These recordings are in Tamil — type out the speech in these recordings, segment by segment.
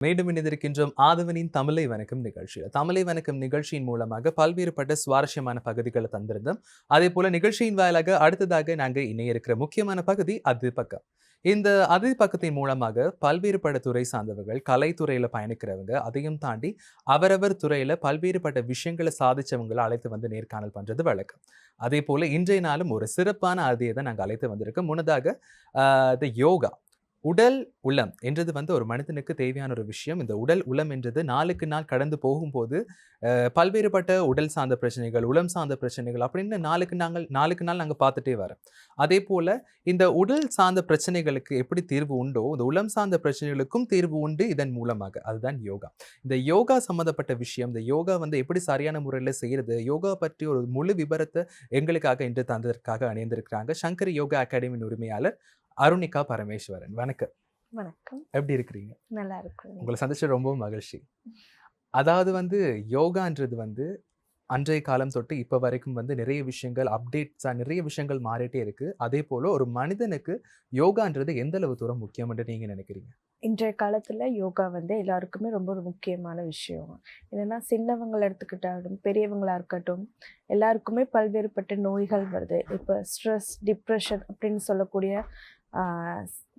மீண்டும் இணைந்திருக்கின்றோம் ஆதவனின் தமிழை வணக்கம் நிகழ்ச்சியில். தமிழை வணக்கம் நிகழ்ச்சியின் மூலமாக பல்வேறுபட்ட சுவாரஸ்யமான பகுதிகளை தந்திருந்தோம். அதே போல நிகழ்ச்சியின் வாயிலாக அடுத்ததாக நாங்கள் இணைய இருக்கிற முக்கியமான பகுதி அது பக்கம். இந்த அது பக்கத்தின் மூலமாக பல்வேறுபட்ட துறை சார்ந்தவர்கள், கலைத்துறையில பயணிக்கிறவங்க, அதையும் தாண்டி அவரவர் துறையில பல்வேறுபட்ட விஷயங்களை சாதிச்சவங்களை அழைத்து வந்து நேர்காணல் பண்றது வழக்கம். அதே போல இன்றைய நாளும் ஒரு சிறப்பான அதியை தான் நாங்கள் அழைத்து வந்திருக்கோம். முன்னதாக யோகா உடல் உளம் என்றது வந்து ஒரு மனிதனுக்கு தேவையான ஒரு விஷயம். இந்த உடல் உளம் என்றது நாளுக்கு நாள் கடந்து போகும்போது பல்வேறுபட்ட உடல் சார்ந்த பிரச்சனைகள், உளம் சார்ந்த பிரச்சனைகள் அப்படின்னு நாளுக்கு நாள் நாங்க பார்த்துட்டே வரோம். அதேபோல இந்த உடல் சார்ந்த பிரச்சனைகளுக்கு எப்படி தீர்வு உண்டோ, இந்த உளம் சார்ந்த பிரச்சனைகளுக்கும் தீர்வு உண்டு இதன் மூலமாக. அதுதான் யோகா. இந்த யோகா சம்மந்தப்பட்ட விஷயம், இந்த யோகா வந்து எப்படி சரியான முறையில செய்றது, யோகா பற்றி ஒரு முழு விபரத்த எங்களுக்காக இன்று தந்ததற்காக இணைந்திருக்கிறாங்க சங்கரி யோகா அகாடமியின் உரிமையாளர் அருணிகா பரமேஸ்வரன். வணக்கம். வணக்கம். எப்படி இருக்கிறீங்க? நல்லா இருக்கிறேன். உங்களை சந்திச்சது ரொம்பவும் மகிழ்ச்சி. அதாவது வந்து யோகான்றது வந்து அன்றைய காலம் தொட்டு இப்ப வரைக்கும் வந்து நிறைய விஷயங்கள் அப்டேட்ஸா நிறைய விஷயங்கள் மாறிட்டே இருக்கு. அதே போல ஒரு மனிதனுக்கு யோகான்றது எந்த அளவு தூரம் முக்கியம் என்று நீங்க நினைக்கிறீங்க? இன்றைய காலத்துல யோகா வந்து எல்லாருக்குமே ரொம்ப ஒரு முக்கியமான விஷயம். என்னன்னா சின்னவங்களை எடுத்துக்கிட்டாலும் பெரியவங்களா இருக்கட்டும், எல்லாருக்குமே பல்வேறுபட்ட நோய்கள் வருது. இப்போ ஸ்ட்ரெஸ், டிப்ரெஷன் அப்படின்னு சொல்லக்கூடிய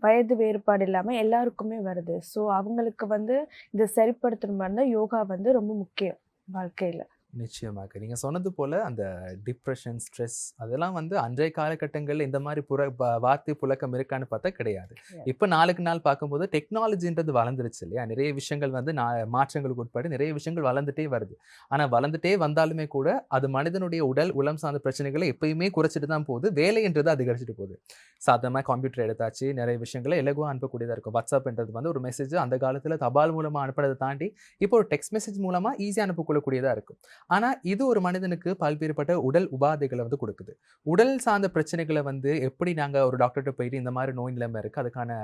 வயது வேறுபாடு இல்லாமல் எல்லாருக்குமே வருது. ஸோ அவங்களுக்கு வந்து இதை சரிப்படுத்துற மாதிரி தான் யோகா வந்து ரொம்ப முக்கியம் வாழ்க்கையில். நிச்சயமாக. நீங்க சொன்னது போல அந்த டிப்ரஷன், ஸ்ட்ரெஸ் அதெல்லாம் வந்து அன்றைய காலகட்டங்கள்ல இந்த மாரி வார்த்தை புழக்கம் இருக்கான்னு பார்த்தா கிடையாது. இப்ப நாளுக்கு நாள் பார்க்கும்போது டெக்னாலஜின்றது வளர்ந்துருச்சு இல்லையா? நிறைய விஷயங்கள் வந்து மாற்றங்களுக்கு உட்பட்டு நிறைய விஷயங்கள் வளர்ந்துட்டே வருது. ஆனா வளர்ந்துட்டே வந்தாலுமே கூட அது மனிதனுடைய உடல், உளம் சார்ந்த பிரச்சனைகளை எப்பயுமே குறைச்சிட்டு தான் போகுது. வேலைன்றது அதிகரிச்சுட்டு போகுது. சாதாரணமா கம்ப்யூட்டர் எடுத்தாச்சு, நிறைய விஷயங்கள இலகுவா அனுப்பக்கூடியதா இருக்கும். WhatsAppன்றது வந்து ஒரு மெசேஜ் அந்த காலத்துல தபால் மூலமா அனுப்புறத தாண்டி, இப்போ ஒரு டெக்ஸ்ட் மெசேஜ் மூலமா ஈஸியா அனுப்பக்கொள்ளக்கூடியதா இருக்கும். ஆனா இது ஒரு மனிதனுக்கு பல்வேறுபட்ட உடல் உபாதைகளை வந்து கொடுக்குது. உடல் சார்ந்த பிரச்சனைகளை வந்து எப்படி நாங்க ஒரு டாக்டர்கிட்ட போயிட்டு இந்த மாதிரி நோய் நிலைமை இருக்கு, அதுக்கான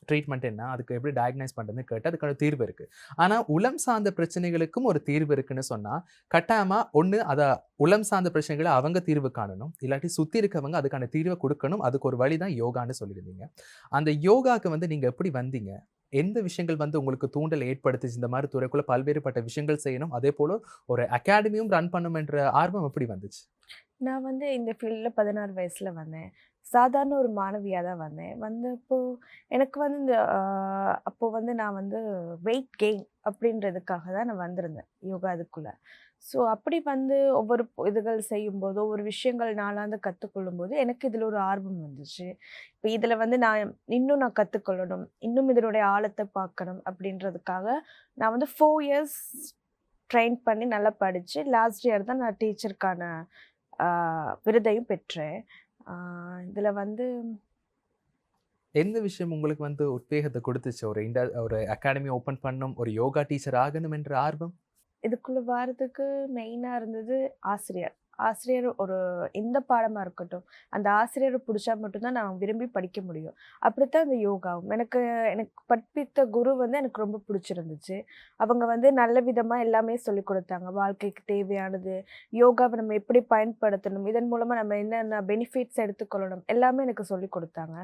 ட்ரீட்மெண்ட் என்ன, அதுக்கு எப்படி டயக்னைஸ் பண்றதுன்னு கேட்டு அதுக்கான தீர்வு இருக்கு. ஆனா உளம் சார்ந்த பிரச்சனைகளுக்கும் ஒரு தீர்வு இருக்குன்னு சொன்னா கட்டாயமா ஒண்ணு உளம் சார்ந்த பிரச்சனைகளை அவங்க தீர்வு காணணும், இல்லாட்டி சுத்தி இருக்கவங்க அதுக்கான தீர்வை கொடுக்கணும். அதுக்கு ஒரு வழிதான் யோகான்னு சொல்லியிருந்தீங்க. அந்த யோகாக்கு வந்து நீங்க எப்படி வந்தீங்க? எந்த விஷயங்கள் வந்து உங்களுக்கு தூண்டல் ஏற்படுத்துச்சு இந்த மாதிரி துறைக்குள்ள பல்வேறுபட்ட விஷயங்கள் செய்யணும், அதே போல ஒரு அகாடமியும் ரன் பண்ணும் என்ற ஆர்வம் எப்படி வந்துச்சு? நான் வந்து இந்த ஃபீல்டில் 16 வயசுல வந்தேன். சாதாரண ஒரு மாணவியாக தான் வந்தேன். வந்தப்போ எனக்கு வந்து இந்த அப்போ வந்து நான் வந்து வெயிட் கெயின் அப்படின்றதுக்காக தான் நான் வந்திருந்தேன் யோகா அதுக்குள்ள. ஸோ அப்படி வந்து ஒவ்வொரு இதுகள் செய்யும்போது, ஒவ்வொரு விஷயங்கள் நாளாந்து கற்றுக்கொள்ளும்போது எனக்கு இதில் ஒரு ஆர்வம் வந்துச்சு. இப்போ இதில் வந்து நான் கற்றுக்கொள்ளணும், இன்னும் இதனுடைய ஆழத்தை பார்க்கணும் அப்படின்றதுக்காக நான் வந்து 4 இயர்ஸ் ட்ரெயின் பண்ணி நல்லா படிச்சு, லாஸ்ட் இயர் தான் நான் டீச்சருக்கான விருதையும் பெற்றேன். இதில வந்து எந்த விஷயம் உங்களுக்கு வந்து உத்வேகத்தை கொடுத்துச்சு? ஒரு அகாடமி ஓப்பன் பண்ணணும், ஒரு யோகா டீச்சர் ஆகணும் என்ற ஆர்வம்? இதுக்குள்ள வரதுக்கு மெயினா இருந்தது ஆசிரியர். ஆசிரியர் ஒரு எந்த பாடமா இருக்கட்டும், அந்த ஆசிரியர புடிச்சா மட்டும் தான் நான் விரும்பி படிக்க முடியும். அப்படித்தான் இந்த யோகாவும். எனக்கு எனக்கு கற்பித்த குரு வந்து எனக்கு ரொம்ப பிடிச்சிருந்துச்சு. அவங்க வந்து நல்ல விதமா எல்லாமே சொல்லிக் குடுத்தாங்க. வாழ்க்கைக்கு தேவையானது, யோகாவ நம்ம எப்படி பயன்படுத்தணும், இதன் மூலமா நம்ம என்னென்ன பெனிஃபிட்ஸ் எடுத்துக்கொள்ளணும், எல்லாமே எனக்கு சொல்லிக் குடுத்தாங்க.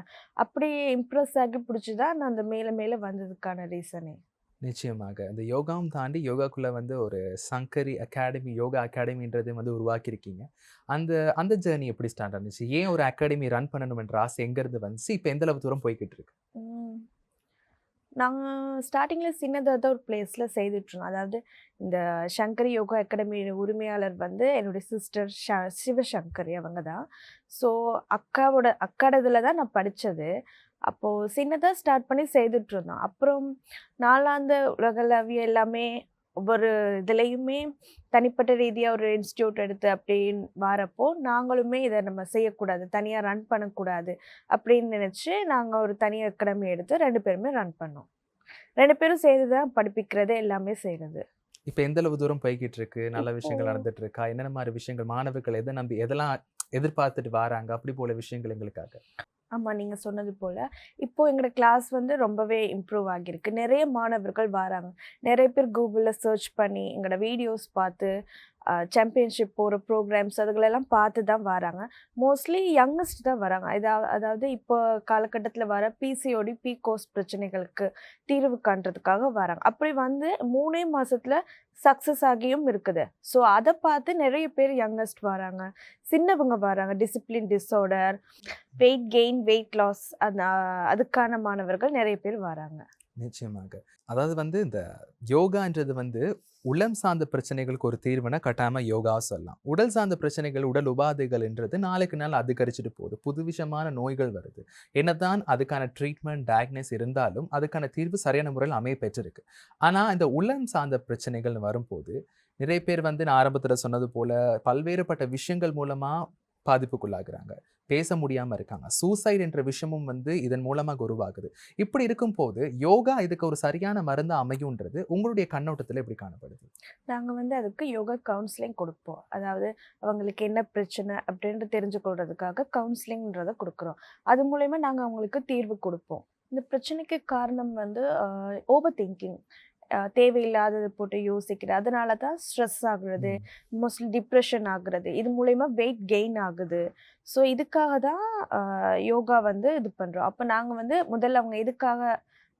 அப்படி இம்ப்ரெஸ் ஆகி பிடிச்சு தான் நான் அந்த மேல மேல வந்ததுக்கான ரீசனே. நிச்சயமாக. இந்த யோகாவும் தாண்டி யோகாக்குள்ள வந்து ஒரு சங்கரி அகாடமி, யோகா அகாடமின்றதையும் வந்து உருவாக்கியிருக்கீங்க. அந்த அந்த ஜர்னி எப்படி ஸ்டார்ட் ஆனுச்சு? ஏன் ஒரு அகாடமி ரன் பண்ணணும் என்ற ஆசை எங்கருந்து வந்துச்சு? இப்ப எந்த அளவு தூரம் போய்க்கிட்டு இருக்கு? ம். நாங்க ஸ்டார்ட்டிங்ல சின்னதா தான் ஒரு பிளேஸ்ல செய்துட்ருந்தோம். அதாவது இந்த சங்கரி யோகா அகாடமி உரிமையாளர் வந்து என்னுடைய சிஸ்டர் சிவசங்கரி அவங்க தான். ஸோ அக்காவோட இதில தான் நான் படிச்சது. அப்போ சின்னதா ஸ்டார்ட் பண்ணி செய்துட்ருந்தோம். அப்புறம் நாளாந்த உலகளாவிய எல்லாமே ஒவ்வொரு இதுலயுமே தனிப்பட்ட ரீதியா ஒரு இன்ஸ்டிடியூட் எடுத்து அப்படின்னு வாரப்போ, நாங்களுமே இத நம்ம செய்யக்கூடாது, தனியா ரன் பண்ணக்கூடாது அப்படின்னு நினைச்சு, நாங்க ஒரு தனி அகாடமி எடுத்து 2 பேருமே ரன் பண்ணோம். 2 பேரும் சேர்ந்து தான் படிப்பிக்கிறது, எல்லாமே செய்றது. இப்ப எந்த அளவு தூரம் போய்க்கிட்டு இருக்கு? நல்ல இப்போ விஷயங்கள் நடந்துட்டு இருக்கா? என்னென்ன மாரி விஷயங்கள் மாணவர்கள் எத நம்பி எதெல்லாம் எதிர்பார்த்துட்டு வாராங்க? அப்படி போல விஷயங்கள் எங்களுக்காக. ஆமா, நீங்க சொன்னது போல, இப்போ எங்களோட கிளாஸ் வந்து ரொம்பவே இம்ப்ரூவ் ஆகியிருக்கு. நெறைய மாணவர்கள் வராங்க. நெறைய பேர் Googleல சர்ச் பண்ணி, எங்களோட வீடியோஸ் பார்த்து, சாம்பியன்ஷிப் போகிற ப்ரோக்ராம்ஸ் அதுகளெல்லாம் பார்த்து தான் வராங்க. மோஸ்ட்லி யங்கஸ்ட் தான் வராங்க. அதாவது இப்போ காலகட்டத்தில் வர பிசிஓடி, பிகோஸ் பிரச்சனைகளுக்கு தீர்வு காண்றதுக்காக வராங்க. அப்படி வந்து 3 மாசத்துல சக்ஸஸ் ஆகியும் இருக்குது. ஸோ அதை பார்த்து நிறைய பேர் யங்கஸ்ட் வராங்க, சின்னவங்க வராங்க. Discipline disorder, weight gain, weight loss அதுக்கான மாணவர்கள் நிறைய பேர் வராங்க. நிச்சயமாக. அதாவது வந்து இந்த யோகான்றது வந்து உளம் சார்ந்த பிரச்சனைகளுக்கு ஒரு தீர்வுனா கட்டாயமா யோகாவை சொல்லலாம். உடல் சார்ந்த பிரச்சனைகள், உடல் உபாதைகள்ன்றது நாளுக்கு நாள் அதிகரிச்சுட்டு போகுது. புதுவிதமான நோய்கள் வருது. என்னதான் அதுக்கான ட்ரீட்மெண்ட், டயக்னோஸ் இருந்தாலும் அதுக்கான தீர்வு சரியான முறையில் அமைய பெற்றிருக்கு. ஆனா இந்த உளம் சார்ந்த பிரச்சனைகள்னு வரும்போது நிறைய பேர் வந்து நான் ஆரம்பத்துல சொன்னது போல பல்வேறுபட்ட விஷயங்கள் மூலமா பாதிப்புக்குள்ளாகுறாங்க. பேச முடியாம இருக்காங்க. சூசைட் என்ற விஷயமும் வந்து இதன் மூலமாக உருவாகுது. இப்படி இருக்கும்போது யோகா இதுக்கு ஒரு சரியான மருந்தா அமையும்ன்றது உங்களுடைய கண்ணோட்டத்துல எப்படி காணப்படுது? நாங்க வந்து அதுக்கு யோகா கவுன்சிலிங் கொடுப்போம். அதாவது அவங்களுக்கு என்ன பிரச்சனை அப்படின்ட்டு தெரிஞ்சுக்கொள்றதுக்காக கவுன்சிலிங்ன்றத கொடுக்குறோம். அது மூலயமா நாங்க அவங்களுக்கு தீர்வு கொடுப்போம். இந்த பிரச்சனைக்கு காரணம் வந்து ஓவர் திங்கிங். தேவையில்லாதது போட்டு யோசிக்கிறது. அதனால தான் ஸ்ட்ரெஸ் ஆகுறது, ம். மோஸ்ட்லி டிப்ரெஷன் ஆகுறது. இது மூலயமா வெயிட் கெயின் ஆகுது. ஸோ இதுக்காக தான் யோகா வந்து இது பண்றோம். அப்போ நாங்க வந்து முதல்ல அவங்க எதுக்காக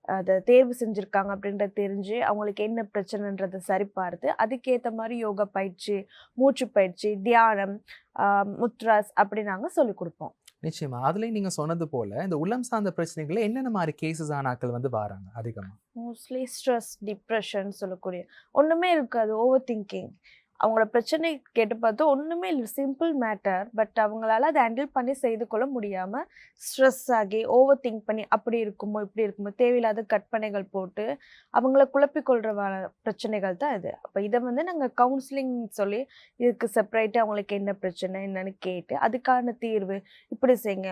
அத தேர்வு செஞ்சிருக்காங்க அப்படின்றத தெரிஞ்சு, அவங்களுக்கு என்ன பிரச்சனைன்றத சரிபார்த்து, அதுக்கேத்த மாரி யோகா பயிற்சி, மூச்சு பயிற்சி, தியானம், அ முத்ராஸ் அப்படி நாங்க சொல்லிக் குடுப்போம். நிச்சயமா. அதுலயும் நீங்க சொன்னது போல இந்த உளம் சார்ந்த பிரச்சனைகள்ல என்னென்ன மாரி கேஸஸ் ஆன ஆட்கள் வந்து வாராங்க அதிகமா? மோஸ்ட்லி ஸ்ட்ரெஸ், டிப்ரெஷன் சொல்லக்கூடிய ஒண்ணுமே இருக்காது. Over thinking. அவங்களோட பிரச்சனை கேட்டு பார்த்தா ஒண்ணுமே இல்ல. Simple matter. பட் அவங்களால அத ஹேண்டில் பண்ணி செய்து கொள்ள முடியாம ஸ்ட்ரெஸ் ஆகி, ஓவர் திங்க் பண்ணி அப்படி இருக்குமோ, இப்படி இருக்குமோ, தேவையில்லாத கற்பனைகள் போட்டு அவங்கள குழப்பிக் கொள்ற பிரச்சனைகள் தான் இது. அப்ப இத வந்து நாங்க கவுன்சிலிங் சொல்லி இதுக்கு செப்பரேட்டா அவங்களுக்கு என்ன பிரச்சனை என்னன்னு கேட்டு, அதுக்கான தீர்வு இப்படி செய்யுங்க,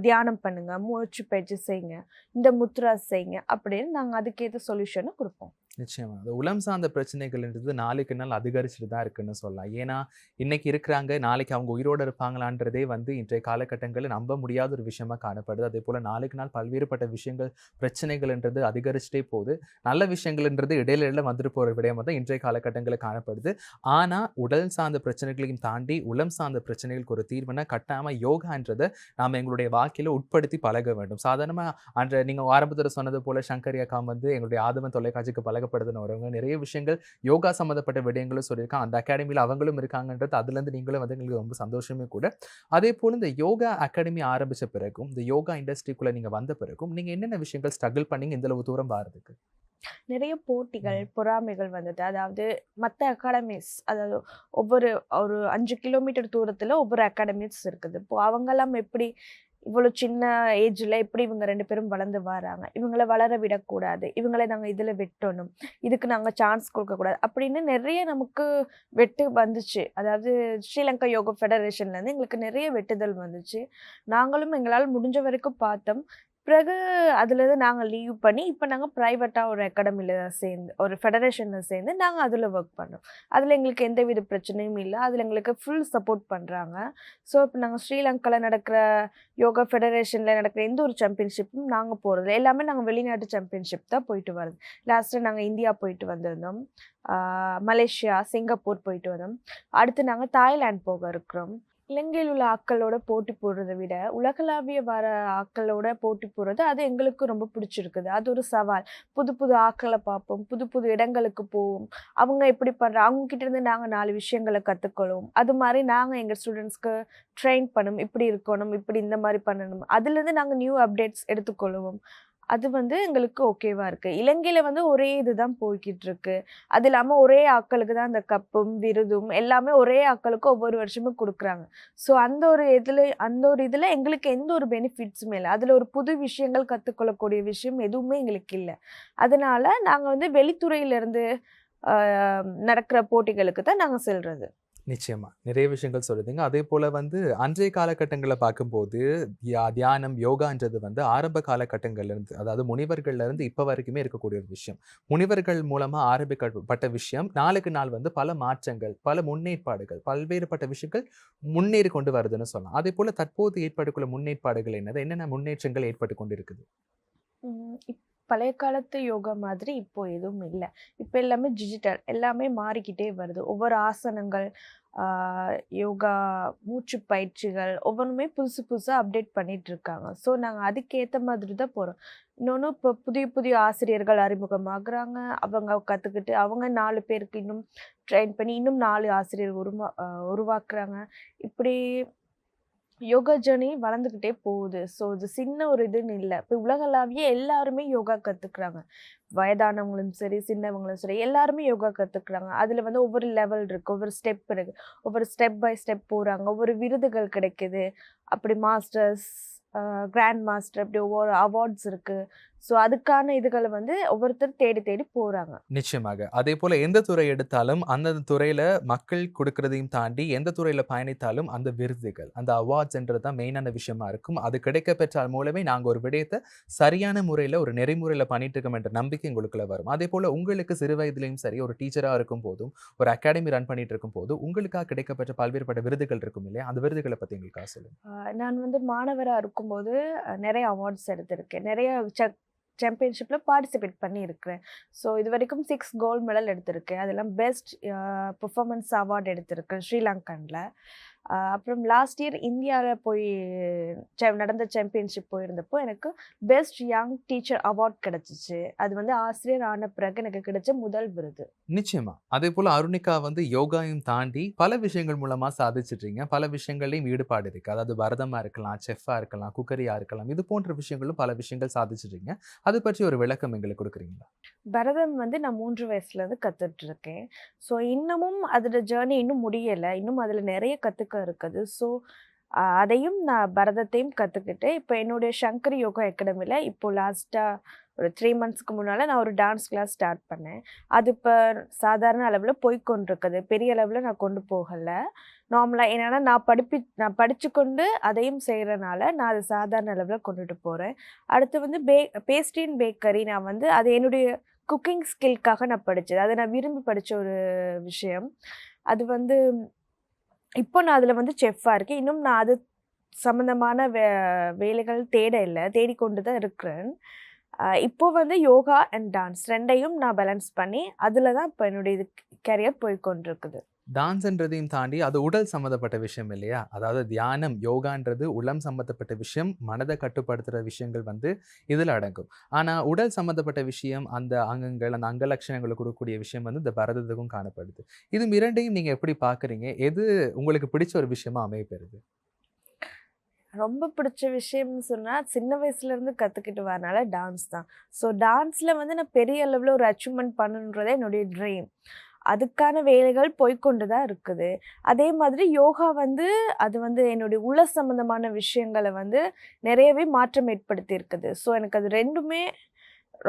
தியானம் பண்ணுங்க, மூச்சு பயிற்சி செய்யுங்க, இந்த முத்ராஸ் செய்யுங்க அப்படின்னு நாங்க அதுக்கேத்த சொல்யூஷன குடுப்போம். நிச்சயமா. அது உளம் சார்ந்த பிரச்சனைகள்ன்றது நாளுக்கு நாள் அதிகரிச்சுட்டு தான் இருக்குன்னு சொல்லலாம். ஏன்னா, இன்னைக்கு இருக்கிறாங்க, நாளைக்கு அவங்க உயிரோட இருப்பாங்களான்றதே வந்து இன்றைய காலகட்டங்கள்ல நம்ப முடியாத ஒரு விஷயமா காணப்படுது. அதேபோல நாளுக்கு நாள் பல்வேறுபட்ட விஷயங்கள், பிரச்சனைகள்ன்றது அதிகரிச்சுட்டே போகுது. நல்ல விஷயங்கள்ன்றது இடையில இடையில வந்துட்டு போற விடயமா தான் இன்றைய காலகட்டங்கள்ல காணப்படுது. ஆனா, உடல் சார்ந்த பிரச்சனைகளையும் தாண்டி உளம் சார்ந்த பிரச்சனைகளுக்கு ஒரு தீர்வுனா கட்டாயமா யோகான்றத நாம எங்களுடைய வாழ்க்கையில உட்படுத்தி பழக வேண்டும். சாதாரணமா நீங்க ஆரம்பத்துல சொன்னது போல சங்கரி அக்கா வந்து எங்களுடைய ஆதவன் தொலைக்காட்சிக்கு பழகப்படுதுன்னு வரவங்க நிறைய விஷயங்கள் யோகா சம்மந்தப்பட்ட விடயங்களும் சொல்லியிருக்காங்க. அந்த அகாடமியில அவங்களும் இருக்காங்கன்றது அதுலேருந்து நீங்களும் வந்து எங்களுக்கு ரொம்ப சந்தோஷமே கூட. அதேபோல இந்த யோகா அகாடமி ஆரம்பிச்ச பிறகும், இந்த யோகா இண்டஸ்ட்ரிக்குள்ள நீங்க வந்த பிறகும், நீங்க என்னென்ன விஷயங்கள் ஸ்ட்ரகிள் பண்ணீங்க இந்த அளவு தூரம் வாரதுக்கு? நிறைய போட்டிகள், ம். பொறாமைகள் வந்தது. அதாவது மத்த அகாடமிஸ் அதாவது ஒவ்வொரு ஒரு 5 கிலோமீட்டர் தூரத்துல ஒவ்வொரு அகாடமிஸ் இருக்குது. இப்போ அவங்கலாம் எப்படி இவ்வளோ சின்ன ஏஜ்ல எப்படி இவங்க 2 பேரும் வளர்ந்து வராங்க? இவங்கள வளர விடக்கூடாது. இவங்கள நாங்க இதுல வெட்டணும். இதுக்கு நாங்க சான்ஸ் குடுக்கக்கூடாது. அப்படின்னு நெறைய நமக்கு வெட்டு வந்துச்சு. அதாவது ஸ்ரீலங்கா யோகா ஃபெடரேஷன்லேருந்து எங்களுக்கு நெறைய வெட்டுதல் வந்துச்சு. நாங்களும் எங்களால முடிஞ்ச வரைக்கும் பார்த்தோம். பிறகு அதுலேருந்து நாங்க லீவ் பண்ணி, இப்ப நாங்க பிரைவேட்டா ஒரு அகாடமில சேர்ந்து, ஒரு ஃபெடரேஷன்ல சேர்ந்து நாங்க அதுல ஒர்க் பண்றோம். அதுல எங்களுக்கு எந்தவித பிரச்சனையும் இல்ல. அதுல எங்களுக்கு ஃபுல் சப்போர்ட் பண்றாங்க. ஸோ, இப்ப நாங்க ஸ்ரீலங்கால நடக்கிற யோகா ஃபெடரேஷன்ல நடக்கிற எந்த ஒரு சாம்பியன்ஷிப்பும் நாங்க போறதில்ல. எல்லாமே நாங்க வெளிநாட்டு சாம்பியன்ஷிப் தான் போயிட்டு வர்றது. லாஸ்ட்டா நாங்க இந்தியா போயிட்டு வந்திருந்தோம். ஆ மலேசியா, சிங்கப்பூர் போயிட்டு வந்தோம். அடுத்து நாங்க தாய்லாந்து போக இருக்கிறோம். இலங்கையில் உள்ள ஆட்களோட போட்டி போடுறத விட, உலகளாவிய வர ஆட்களோட போட்டி போடுறது, அது எங்களுக்கு ரொம்ப பிடிச்சிருக்குது. அது ஒரு சவால். புது புது ஆட்கள பார்ப்போம். புது புது இடங்களுக்கு போவோம். அவங்க எப்படி அவங்க கிட்ட இருந்து நாங்க 4 விஷயங்கள கத்துக்கொள்வோம். அது மாரி நாங்க எங்க ஸ்டூடண்ட்ஸ்க்கு ட்ரெயின் பண்ணணும். இப்படி இருக்கணும், இப்படி இந்த மாரி பண்ணணும். அதுலேருந்து நாங்க நியூ அப்டேட்ஸ் எடுத்துக்கொள்வோம். அது வந்து எங்களுக்கு ஓகேவா இருக்கு. இலங்கையில வந்து ஒரே இதுதான் போய்க்கிட்டு இருக்கு. அது இல்லாம ஒரே ஆட்களுக்கு தான் அந்த கப்பும், விருதும் எல்லாமே ஒரே ஆட்களுக்கு ஒவ்வொரு வருஷமும் குடுக்குறாங்க. ஸோ அந்த ஒரு இதுல எங்களுக்கு எந்த ஒரு பெனிஃபிட்ஸுமே இல்ல. அதுல ஒரு புது விஷயங்கள் கத்துக்கொள்ளக்கூடிய விஷயம் எதுவுமே எங்களுக்கு இல்ல. அதனால நாங்க வந்து வெளித்துறையிலிருந்து அ நடக்கிற போட்டிகளுக்கு தான் நாங்க செல்றது. நிச்சயமா. நிறைய விஷயங்கள் சொல்லுதீங்க. அதேபோல வந்து அன்றைய காலகட்டங்கள்ல பார்க்கும்போது, தியானம், யோகான்றது வந்து ஆரம்ப காலகட்டங்கள்லருந்து, அதாவது முனிவர்கள்லருந்து இப்ப வரைக்குமே இருக்கக்கூடிய ஒரு விஷயம். முனிவர்கள் மூலமா ஆரம்பிக்கப்பட்ட விஷயம், நாளுக்கு நாள் வந்து பல மாற்றங்கள், பல முன்னேற்பாடுகள், பல்வேறுபட்ட விஷயங்கள் முன்னேறி கொண்டு வருதுன்னு சொல்லலாம். அதேபோல தற்போது ஏற்படக்கூடிய முன்னேற்பாடுகள் என்னது? என்னென்ன முன்னேற்றங்கள் ஏற்பட்டு கொண்டிருக்குது? ம். பழைய காலத்து யோகா மாதிரி இப்போ எதுவும் இல்ல. இப்ப எல்லாமே டிஜிட்டல். எல்லாமே மாறிக்கிட்டே வருது. ஒவ்வொரு ஆசனங்கள், ஆ யோகா மூச்சு பயிற்சிகள் ஒவ்வொன்னுமே புதுசு புதுசா அப்டேட் பண்ணிட்டு இருக்காங்க. ஸோ நாங்க அதுக்கேத்த மாதிரி தான் போறோம். இன்னொன்னு இப்போ புதிய புதிய ஆசிரியர்கள் அறிமுகமாகுறாங்க. அவங்க கத்துக்கிட்டு அவங்க 4 பேருக்கு இன்னும் ட்ரெயின் பண்ணி இன்னும் 4 ஆசிரியர் உருவாக்குறாங்க. இப்படி யோகா ஜர்னி வளர்ந்துக்கிட்டே போகுது. ஸோ இது சின்ன ஒரு இதுன்னு இல்ல. இப்போ உலகளாவிய எல்லாருமே யோகா கத்துக்கிறாங்க. வயதானவங்களும் சரி, சின்னவங்களும் சரி எல்லாருமே யோகா கத்துக்கிறாங்க. அதுல வந்து ஒவ்வொரு லெவல் இருக்கு. ஒவ்வொரு ஸ்டெப் இருக்கு. ஒவ்வொரு ஸ்டெப் பை ஸ்டெப் போறாங்க. ஒவ்வொரு விருதுகள் கிடைக்குது. அப்படி மாஸ்டர்ஸ், கிராண்ட் மாஸ்டர் அப்படி ஒவ்வொரு அவார்ட்ஸ் இருக்கு. ஸோ அதுக்கான இதுகள வந்து ஒவ்வொருத்தர் தேடி தேடி போறாங்க. நிச்சயமாக. அதேபோல எந்த துறை எடுத்தாலும், அந்தந்த துறையில மக்கள் குடுக்கிறதையும் தாண்டி, எந்த துறையில பயணித்தாலும் அந்த விருதுகள், அந்த அவார்ட்ஸ்ன்றது தான் மெயினான விஷயமா இருக்கும். அது கிடைக்க பெற்றால் மூலமே நாங்க ஒரு விடயத்த சரியான முறையில, ஒரு நெறிமுறையில பண்ணிட்டு இருக்கோம் என்ற நம்பிக்கை உங்களுக்குள்ள வரும். அதேபோல உங்களுக்கு சிறு வயதிலயும் சரி, ஒரு டீச்சரா இருக்கும்போதும், ஒரு அகாடமி ரன் பண்ணிட்டு இருக்கும்போது, உங்களுக்கா கிடைக்கப்பெற்ற பல்வேறுபட்ட விருதுகள் இருக்கும் இல்லையா? அந்த விருதுகள பத்தி எங்களுக்காக சொல்லுங்க. நான் வந்து மாணவரா இருக்கும்போது நெறைய அவார்ட்ஸ் எடுத்திருக்கேன். நெறைய சாம்பியன்ஷிப்ல பார்ட்டிசிபேட் பண்ணியிருக்கிறேன். ஸோ இதுவரைக்கும் 6 கோல்ட் மெடல் எடுத்திருக்கேன். அதெல்லாம் பெஸ்ட் பெர்ஃபார்மன்ஸ் அவார்ட் எடுத்திருக்கேன் ஸ்ரீலங்கன்ல. அப்புறம் லாஸ்ட் இயர் இந்தியால போய் நடந்த சாம்பியன்ஷிப் போயிருந்தப்போ எனக்கு பெஸ்ட் யங் டீச்சர் அவார்ட் கிடைச்சிச்சு. அது வந்து ஆசிரியர் ஆன பிறகு எனக்கு கிடைச்ச முதல் விருது. நிச்சயமா. அதேபோல அருணிகா வந்து யோகாவையும் தாண்டி பல விஷயங்கள் மூலமா சாதிச்சிட்றீங்க. பல விஷயங்கள்லயும் ஈடுபாடு இருக்கு. அதாவது பரதமா இருக்கலாம், செஃப்பா இருக்கலாம், குக்கரியா இருக்கலாம். இது போன்ற விஷயங்களும் பல விஷயங்கள் சாதிச்சிட்றீங்க. அது பற்றி ஒரு விளக்கம் எங்களுக்கு குடுக்குறீங்களா? பரதம் வந்து நான் 3 வயசுலேருந்து கத்துட்டு இருக்கேன். ஸோ இன்னமும் அதோட ஜர்னி இன்னும் முடியல. இன்னும் அதில நெறைய கத்துக்க இருக்குது. ஸோ அதையும் நான் பரதத்தையும் கத்துக்கிட்டு, இப்போ என்னுடைய சங்கரி யோகா அகாடமில இப்போ லாஸ்ட்டா ஒரு 3 மந்த்ஸ்க்கு முன்னால நான் ஒரு டான்ஸ் கிளாஸ் ஸ்டார்ட் பண்ணேன். அது இப்போ சாதாரண அளவுல போய்க்கொண்டிருக்குது. பெரிய அளவுல நான் கொண்டு போகல. நார்மலா என்னன்னா நான் படிச்சுக்கொண்டு அதையும் செய்றனால, நான் அத சாதாரண அளவுல கொண்டுட்டு போறேன். அடுத்து வந்து பேஸ்ட்ரி அண்ட் பேக்கரி நான் வந்து அது என்னுடைய குக்கிங் ஸ்கில்க்காக நான் படிச்சது. அத நான் விரும்பி படிச்ச ஒரு விஷயம். அது வந்து இப்போ நான் அதில வந்து செஃப்பா இருக்கேன். இன்னும் நான் அது சம்மந்தமான வேலைகள் தேட இல்ல. தேடிக்கொண்டு தான் இருக்கிறேன். இப்போ வந்து யோகா அண்ட் டான்ஸ் 2யும் நான் பேலன்ஸ் பண்ணி, அதில தான் இப்போ என்னுடைய கரியர் போய்க்கொண்டிருக்குது. டான்ஸ்ன்றதையும் தாண்டி அது உடல் சம்மந்தப்பட்ட விஷயம் இல்லையா? அதாவது தியானம், யோகான்றது உளம் சம்மந்தப்பட்ட விஷயம். மனத கட்டுப்படுத்துற விஷயங்கள் வந்து இதுல அடங்கும். ஆனா உடல் சம்மந்தப்பட்ட விஷயம், அந்த அங்கங்கள், அந்த அங்க லட்சணங்கள குடுக்கக்கூடிய விஷயம் வந்து இந்த பரதத்துக்கும் காணப்படுது. இது 2யும் நீங்க எப்படி பார்க்குறீங்க? எது உங்களுக்கு பிடிச்ச ஒரு விஷயமா அமையப்பெறுது? ரொம்ப பிடிச்ச விஷயம்னு சொன்னா, சின்ன வயசுலேருந்து கத்துக்கிட்டு வரனால டான்ஸ் தான். ஸோ டான்ஸ்ல வந்து நான் பெரிய அளவுல ஒரு அச்சீவ்மென்ட் பண்ணணுன்றதே என்னுடைய ட்ரீம். அதுக்கான வேலைகள் போய்க்கொண்டு தான் இருக்குது. அதே மாதிரி யோகா வந்து அது வந்து என்னுடைய உள சம்மந்தமான விஷயங்கள வந்து நிறையவே மாற்றம் ஏற்படுத்தியிருக்குது. ஸோ எனக்கு அது 2மே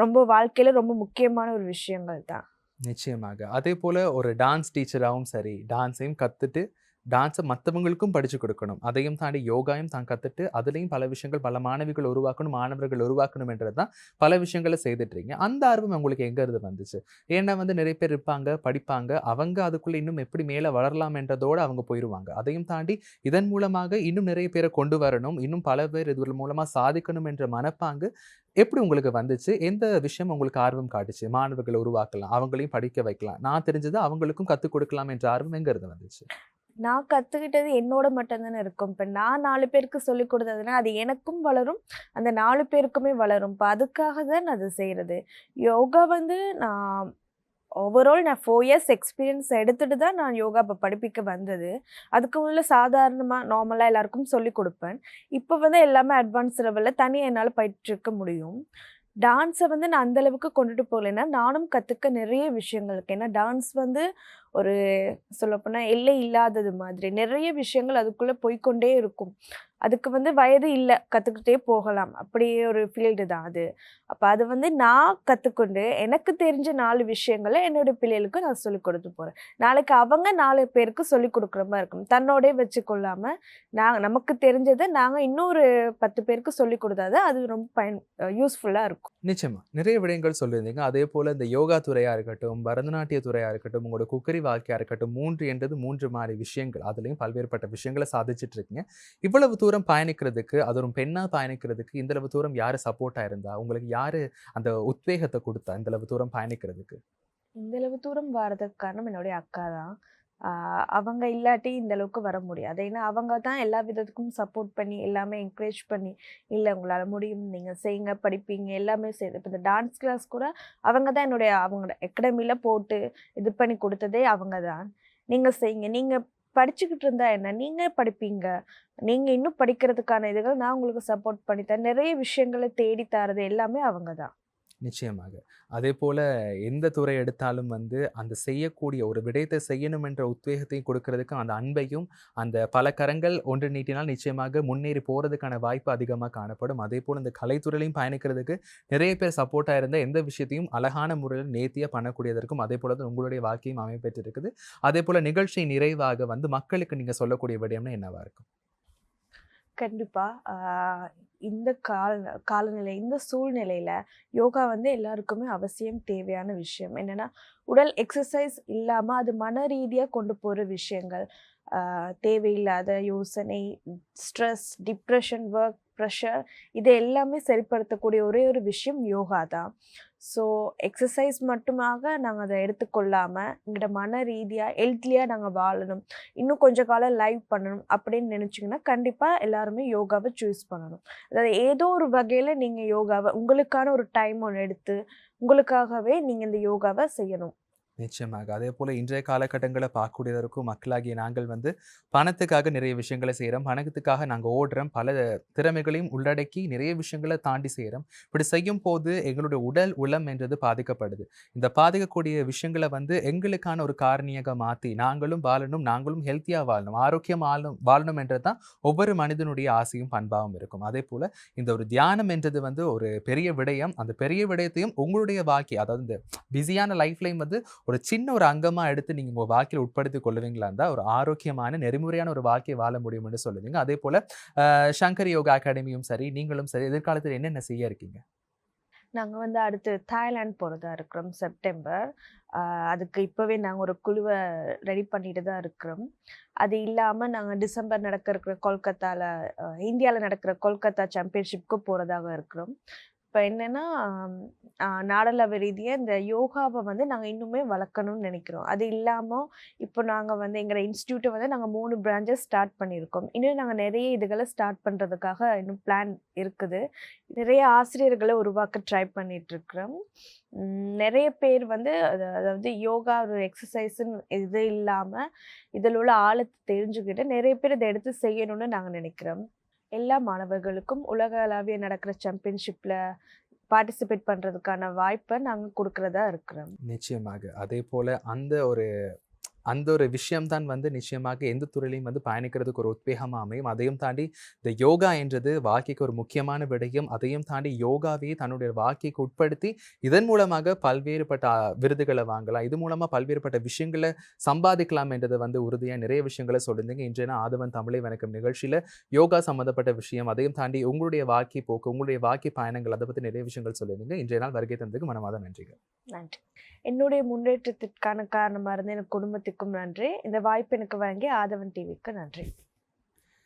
ரொம்ப வாழ்க்கையில ரொம்ப முக்கியமான ஒரு விஷயங்கள் தான். நிச்சயமாக. அதேபோல ஒரு டான்ஸ் டீச்சராவும் சரி, டான்ஸையும் கத்துட்டு, டான்ஸ மத்தவங்களுக்கும் படிச்சுக் குடுக்கணும். அதையும் தாண்டி யோகாயும் தான் கத்துட்டு, அதிலயும் பல விஷயங்கள் பல மாணவிகள் உருவாக்கணும், மாணவர்கள் உருவாக்கணும் என்றது தான் பல விஷயங்கள செய்துட்றீங்க. அந்த ஆர்வம் உங்களுக்கு எங்க இருந்து வந்துச்சு? ஏன்னா வந்து நிறைய பேர் இருப்பாங்க, படிப்பாங்க. அவங்க அதுக்குள்ள இன்னும் எப்படி மேல வளரலாம் என்றதோட அவங்க போயிருவாங்க. அதையும் தாண்டி இதன் மூலமாக இன்னும் நிறைய பேர கொண்டு வரணும், இன்னும் பல பேர் இது மூலமா சாதிக்கணும் என்ற மனப்பாங்கு எப்படி உங்களுக்கு வந்துச்சு? எந்த விஷயம் உங்களுக்கு ஆர்வம் காட்டுச்சு? மாணவர்கள உருவாக்கலாம், அவங்களையும் படிக்க வைக்கலாம். நான் தெரிஞ்சத அவங்களுக்கும் கத்துக் கொடுக்கலாம் என்ற ஆர்வம் எங்க இருந்து வந்துச்சு? நான் கத்துக்கிட்டது என்னோட மட்டும் தானே இருக்கும். இப்ப நான் 4 பேருக்கு சொல்லிக் குடுத்ததுன்னா, அது எனக்கும் வளரும், அந்த 4 பேருக்குமே வளரும். இப்ப அதுக்காக தான் நான் அத செய்றது. யோகா வந்து நான் ஓவரால் நான் 4 இயர்ஸ் எக்ஸ்பீரியன்ஸ் எடுத்துட்டு தான் நான் யோகா இப்ப படிப்பிக்க வந்தது. அதுக்கு முதல்ல சாதாரணமா, நார்மலா எல்லாருக்கும் சொல்லிக் குடுப்பேன். இப்ப வந்து எல்லாமே அட்வான்ஸ் லெவல்ல தனியா என்னால பயிற்றுவிக்க முடியும். டான்ஸ வந்து நான் அந்த அளவுக்கு கொண்டுட்டு போகலைன்னா, நானும் கத்துக்க நிறைய விஷயங்கள் இருக்கு. ஏன்னா டான்ஸ் வந்து ஒரு சொல்லப்போனா எல்லை இல்லாதது மாதிரி. நிறைய விஷயங்கள் அதுக்குள்ள போய்க்கொண்டே இருக்கும். அதுக்கு வந்து வயது இல்ல. கத்துக்கிட்டே போகலாம். அப்படியே ஒரு ஃபீல்டு தான் அது. அப்ப அது வந்து நான் கத்துக்கொண்டு, எனக்கு தெரிஞ்ச 4 விஷயங்கள என்னோட பிள்ளைகளுக்கு நான் சொல்லிக் குடுத்து போறேன். நாளைக்கு அவங்க 4 பேருக்கு சொல்லிக் குடுக்குற மாரி இருக்கும். தன்னோடயே வச்சுக்கொள்ளாம, நமக்கு தெரிஞ்சத நாங்க இன்னொரு 10 பேருக்கு சொல்லிக் குடுத்தா தான் அது ரொம்ப யூஸ்ஃபுல்லா இருக்கும். நிச்சயமா. நிறைய விடயங்கள் சொல்லியிருந்தீங்க. அதேபோல இந்த யோகா துறையா இருக்கட்டும், பரதநாட்டிய துறையா இருக்கட்டும், உங்களோட குக்கரி வாழ்க்கையா இருக்கட்டும் 3 என்றது 3 மாறி விஷயங்கள். அதுலயும் பல்வேறுபட்ட விஷயங்கள சாதிச்சுட்டு இருக்கீங்க. இவ்வளவு தூரம் பயணிக்கிறதுக்கு, அது ஒரு பெண்ணா பயணிக்கிறதுக்கு இந்த அளவு தூரம் யாரு சப்போர்ட்டா இருந்தா? உங்களுக்கு யாரு அந்த உத்வேகத்த குடுத்தா இந்த அளவு தூரம் பயணிக்கிறதுக்கு? இந்த அளவு தூரம் வரதுக்கு காரணம் என்னுடைய அக்கா தான். ஆ அவங்க இல்லாட்டி இந்த அளவுக்கு வர முடியாது. ஏன்னா, அவங்க தான் எல்லா விதத்துக்கும் சப்போர்ட் பண்ணி, எல்லாமே என்கரேஜ் பண்ணி, "இல்ல உங்களால முடியும். நீங்க செய்யுங்க, படிப்பீங்க." எல்லாமே செய்து இப்ப இந்த டான்ஸ் கிளாஸ் கூட அவங்க தான் அவங்களோட அகாடமில போட்டு இது பண்ணி குடுத்ததே அவங்க தான். "நீங்க செய்யுங்க. நீங்க படிச்சுக்கிட்டு இருந்தா என்ன? நீங்க படிப்பீங்க. நீங்க இன்னும் படிக்கிறதுக்கான இதுகள் நான் உங்களுக்கு சப்போர்ட் பண்ணி தரேன்." நெறைய விஷயங்கள தேடி தரது எல்லாமே அவங்க தான். நிச்சயமாக. அதேபோல எந்த துறை எடுத்தாலும் வந்து, அந்த செய்யக்கூடிய ஒரு விடயத்தை செய்யணும் என்ற உத்வேகத்தையும் கொடுக்கிறதுக்கு, அந்த அன்பையும், அந்த பல கரங்கள் ஒன்று நீட்டினால் நிச்சயமாக முன்னேறி போறதுக்கான வாய்ப்பு அதிகமா காணப்படும். அதேபோல இந்த கலைத்துறையிலயும் பயணிக்கிறதுக்கு நிறைய பேர் சப்போர்ட்டா இருந்தா, எந்த விஷயத்தையும் அழகான முறையில் நேர்த்தியா பண்ணக்கூடியதற்கும், அதேபோல தான் உங்களுடைய வாழ்க்கையும் அமையப்பெற்றிருக்குது. அதேபோல நிகழ்ச்சி நிறைவாக வந்து மக்களுக்கு நீங்க சொல்லக்கூடிய விடயம்னா என்னவா இருக்கும்? கண்டிப்பா. இந்த காலநிலை, இந்த சூழ்நிலையில யோகா வந்து எல்லாருக்குமே அவசியம் தேவையான விஷயம். என்னன்னா, உடல் எக்ஸர்சைஸ் இல்லாம அது மன ரீதியா கொண்டு போற விஷயங்கள். தேவையில்லாத யோசனை, ஸ்ட்ரெஸ், டிப்ரஷன், ஒர்க் ப்ரெஷர் இது எல்லாமே சரிப்படுத்தக்கூடிய ஒரே ஒரு விஷயம் யோகா தான். ஸோ எக்ஸர்சைஸ் மட்டுமாக நாங்க அத எடுத்துக்கொள்ளாம, எங்கள்ட மன ரீதியா, ஹெல்த்லியா நாங்க வாழணும். இன்னும் கொஞ்ச காலம் லைவ் பண்ணணும் அப்படின்னு நினைச்சீங்கன்னா, கண்டிப்பா எல்லாருமே யோகாவ சூஸ் பண்ணணும். அதாவது ஏதோ ஒரு வகையில நீங்க யோகாவ உங்களுக்கான ஒரு டைம் ஒண்ணு எடுத்து, உங்களுக்காகவே நீங்க இந்த யோகாவ செய்யணும். நிச்சயமாக. அதேபோல இன்றைய காலகட்டங்கள்ல பார்க்கக்கூடியதா இருக்கும். மக்களாகிய நாங்கள் வந்து பணத்துக்காக நிறைய விஷயங்கள செய்றோம். பணத்துக்காக நாங்க ஓடுறோம். பல திறமைகளையும் உள்ளடக்கி நிறைய விஷயங்கள தாண்டி செய்றோம். இப்படி செய்யும்போது எங்களுடைய உடல், உளம் என்றது பாதிக்கப்படுது. இந்த பாதிக்கக்கூடிய விஷயங்கள வந்து எங்களுக்கான ஒரு காரணியாக மாத்தி, நாங்களும் வாழணும், நாங்களும் ஹெல்த்தியா வாழணும், ஆரோக்கியம் வாழணும் என்றது தான் ஒவ்வொரு மனிதனுடைய ஆசையும், பண்பாவும் இருக்கும். அதேபோல இந்த ஒரு தியானம் என்றது வந்து ஒரு பெரிய விடயம். அந்த பெரிய விடயத்தையும் உங்களுடைய வாழ்க்கை அதாவது இந்த பிஸியான லைஃப்லயும் வந்து ஒரு சின்ன ஒரு அங்கமா எடுத்து நீங்க உங்க வாழ்க்கையில உட்படுத்திக் கொள்ளுவீங்களா இருந்தா, ஒரு ஆரோக்கியமான, நெறிமுறையான ஒரு வாழ்க்கைய வாழ முடியும் என்று சொல்லுவீங்க. அதேபோல சங்கர் யோகா அகாடமியும் சரி, நீங்களும் சரி, எதிர்காலத்துல என்னென்ன செய்ய இருக்கீங்க? நாங்க வந்து அடுத்து தாய்லாந்து போறதா இருக்கிறோம் செப்டம்பர். அ அதுக்கு இப்பவே நாங்க ஒரு குழுவ ரெடி பண்ணிட்டு தான் இருக்கிறோம். அது இல்லாம நாங்க டிசம்பர் நடக்க இருக்கிற கொல்கத்தால இந்தியால நடக்கிற கொல்கத்தா சாம்பியன்ஷிப்க்கு போறதாக இருக்கிறோம். இப்ப என்னன்னா, நாடளாவிய ரீதியா இந்த யோகாவ வந்து நாங்க இன்னுமே வளர்க்கணும்னு நெனைக்கிறோம். அது இல்லாம இப்போ நாங்க வந்து எங்க இன்ஸ்டிடியூட்ட வந்து நாங்க 3 பிரான்ச்சஸ் ஸ்டார்ட் பண்ணியிருக்கோம். இன்னும் நாங்க நெறைய இதுகள ஸ்டார்ட் பண்றதுக்காக இன்னும் பிளான் இருக்குது. நிறைய ஆசிரியர்கள உருவாக்க ட்ரை பண்ணிட்டுருக்கிறோம். நெறைய பேர் வந்து அதாவது யோகா ஒரு எக்ஸர்சைஸ்ன்னு இது இல்லாம, இதில உள்ள ஆழத்த தெரிஞ்சுக்கிட்டு நெறைய பேர் இத எடுத்து செய்யணும்னு நாங்க நெனைக்கிறோம். எல்லா மாணவர்களுக்கும் உலகளாவிய நடக்கிற சாம்பியன்ஷிப்ல பார்ட்டிசிபேட் பண்றதுக்கான வாய்ப்ப நாங்க குடுக்கிறதா இருக்கிறோம். நிச்சயமாக. அதேபோல அந்த ஒரு விஷயம் தான் வந்து நிச்சயமாக எந்த துறையிலும் வந்து பயணிக்கிறதுக்கு ஒரு உத்வேகமா அமையும். அதையும் தாண்டி இந்த யோகா என்றது வாழ்க்கைக்கு ஒரு முக்கியமான விடயம். அதையும் தாண்டி யோகாவே தன்னுடைய வாழ்க்கைக்கு உட்படுத்தி, இதன் மூலமாக பல்வேறுபட்ட விருதுகள வாங்கலாம். இது மூலமா பல்வேறுபட்ட விஷயங்கள சம்பாதிக்கலாம் என்றது வந்து உறுதியா நிறைய விஷயங்கள சொல்லியிருந்தீங்க. இன்றைய நாள் ஆதவன் தமிழை வணக்கம் நிகழ்ச்சியில யோகா சம்மந்தப்பட்ட விஷயம், அதையும் தாண்டி உங்களுடைய வாழ்க்கை போக்கு, உங்களுடைய வாழ்க்கை பயணங்கள் அத பத்தி நிறைய விஷயங்கள் சொல்லியிருந்தீங்க. இன்றைய நாள் வருகை தந்ததுக்கு மனமார்ந்த நன்றிகள். நன்றி. என்னுடைய முன்னேற்றத்திற்கான காரணமா இருந்த என் குடும்பத்துக்கும் நன்றி. இந்த வாய்ப்பு எனக்கு வழங்கிய ஆதவன் டிவிக்கு நன்றி.